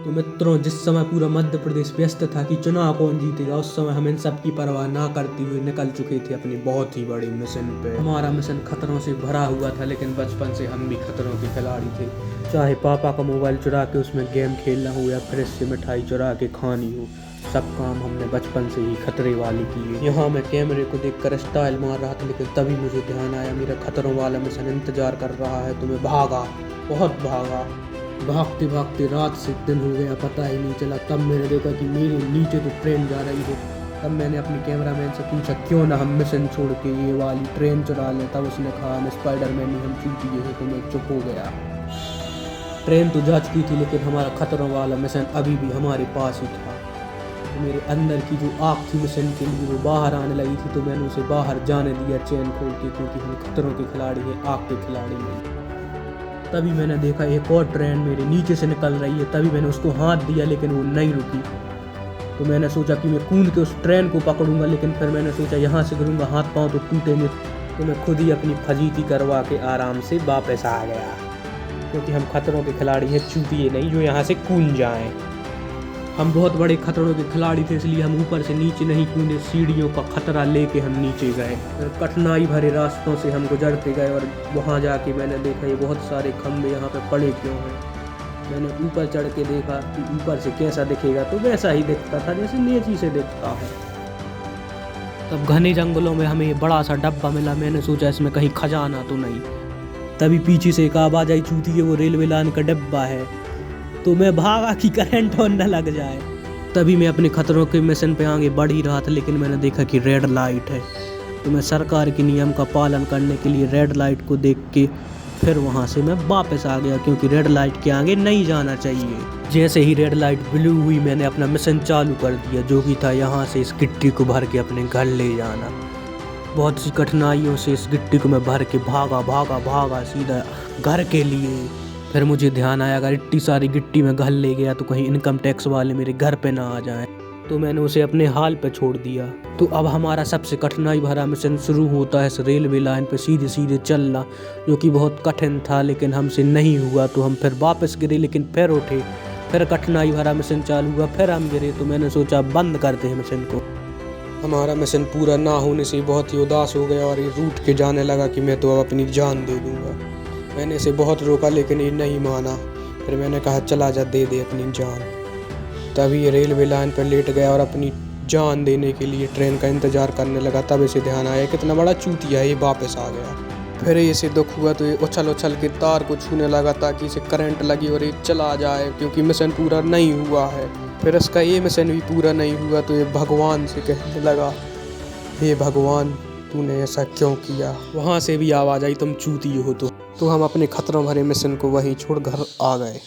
तो मित्रों, जिस समय पूरा मध्य प्रदेश व्यस्त था कि चुनाव कौन जीतेगा, उस समय हम इन सब की परवाह ना करते हुए निकल चुके थे अपनी बहुत ही बड़ी मिशन पे। हमारा मिशन खतरों से भरा हुआ था, लेकिन बचपन से हम भी खतरों के खिलाड़ी थे। चाहे पापा का मोबाइल चुरा के उसमें गेम खेलना हो या फ्रिज से मिठाई चुरा के खानी हो, सब काम हमने बचपन से ही खतरे वाले किए। यहाँ मैं कैमरे को देखकर स्टाइल मार रहा था, लेकिन तभी मुझे ध्यान आया मेरा खतरों वाला मिशन इंतजार कर रहा है। तो मैं भागा, बहुत भागा। भागते भागते रात से दिन हो गया, पता ही नहीं चला। तब मैंने देखा कि मेरे नीचे तो ट्रेन जा रही है। तब मैंने अपने कैमरामैन से पूछा, क्यों ना हम मिशन छोड़ के ये वाली ट्रेन चुरा लें। तब उसने कहा, हम स्पाइडरमैन नहीं, हम चूतिए हैं। तो मैं चुप हो गया। ट्रेन तो जा चुकी थी, लेकिन हमारा खतरों वाला मिशन अभी भी हमारे पास ही था। तो मेरे अंदर की जो आग थी मिशन के लिए, वो बाहर आने लगी थी। तो मैंने उसे बाहर जाने दिया चैन खोल के, क्योंकि हम खतरों के खिलाड़ी हैं, आग के खिलाड़ी नहीं। तभी मैंने देखा एक और ट्रेन मेरे नीचे से निकल रही है। तभी मैंने उसको हाथ दिया, लेकिन वो नहीं रुकी। तो मैंने सोचा कि मैं कूद के उस ट्रेन को पकड़ूंगा, लेकिन फिर मैंने सोचा यहाँ से गिरूंगा, हाथ पाँव तो टूटेंगे। तो मैं खुद ही अपनी फजीती करवा के आराम से वापस आ गया, क्योंकि हम खतरों के खिलाड़ी हैं, चूतिए नहीं जो यहाँ से कूद जाएं। हम बहुत बड़े खतरों के खिलाड़ी थे, इसलिए हम ऊपर से नीचे नहीं कूदे। सीढ़ियों का खतरा लेके हम नीचे गए। फिर कठिनाई भरे रास्तों से हम गुजरते गए, और वहाँ जाके मैंने देखा ये बहुत सारे खंभे यहाँ पे पड़े क्यों हैं। मैंने ऊपर चढ़ के देखा कि ऊपर से कैसा दिखेगा, तो वैसा ही दिखता था जैसे नीचे से दिखता है। तब घने जंगलों में हमें बड़ा सा डब्बा मिला। मैंने सोचा इसमें कहीं खजाना तो नहीं। तभी पीछे से एक आवाज़ आई, चूतिए वो रेलवे लाइन का डब्बा है। तो मैं भागा कि करंट ऑन न लग जाए। तभी मैं अपने खतरों के मिशन पे आगे बढ़ ही रहा था, लेकिन मैंने देखा कि रेड लाइट है। तो मैं सरकार के नियम का पालन करने के लिए रेड लाइट को देख के फिर वहाँ से मैं वापस आ गया, क्योंकि रेड लाइट के आगे नहीं जाना चाहिए। जैसे ही रेड लाइट ब्लू हुई, मैंने अपना मिशन चालू कर दिया, जो कि था यहाँ से इस गिट्टी को भर के अपने घर ले जाना। बहुत सी कठिनाइयों से इस गिट्टी को मैं भर के भागा सीधा घर के लिए। फिर मुझे ध्यान आया, अगर इतनी सारी गिट्टी में घर ले गया तो कहीं इनकम टैक्स वाले मेरे घर पे ना आ जाएं। तो मैंने उसे अपने हाल पे छोड़ दिया। तो अब हमारा सबसे कठिनाई भरा मिशन शुरू होता है इस रेलवे लाइन पे सीधे सीधे चलना, जो कि बहुत कठिन था, लेकिन हमसे नहीं हुआ। तो हम फिर वापस गिरे, लेकिन फिर उठे। फिर कठिनाई भरा मिशन चालू हुआ, फिर हम गिरे। तो मैंने सोचा बंद करते हैं मिशन को। हमारा मिशन पूरा ना होने से बहुत ही उदास हो गया और ये रूठ के जाने लगा कि मैं तो अब अपनी जान दे दूँगा। मैंने इसे बहुत रोका, लेकिन ये नहीं माना। फिर मैंने कहा, चला जा, दे दे अपनी जान। तभी ये रेलवे लाइन पर लेट गया और अपनी जान देने के लिए ट्रेन का इंतज़ार करने लगा। तब इसे ध्यान आया कितना बड़ा चूतिया है, ये वापस आ गया। फिर इसे दुख हुआ, तो ये उछल उछल के तार को छूने लगा ताकि इसे करंट लगे और ये चला जाए, क्योंकि मिशन पूरा नहीं हुआ है। फिर इसका ये मिशन भी पूरा नहीं हुआ, तो ये भगवान से कहने लगा, हे भगवान, तूने ऐसा क्यों किया। वहाँ से भी आवाज़ आई, तुम चूतिए हो। तो हम अपने खतरों भरे मिशन को वहीं छोड़ घर आ गए।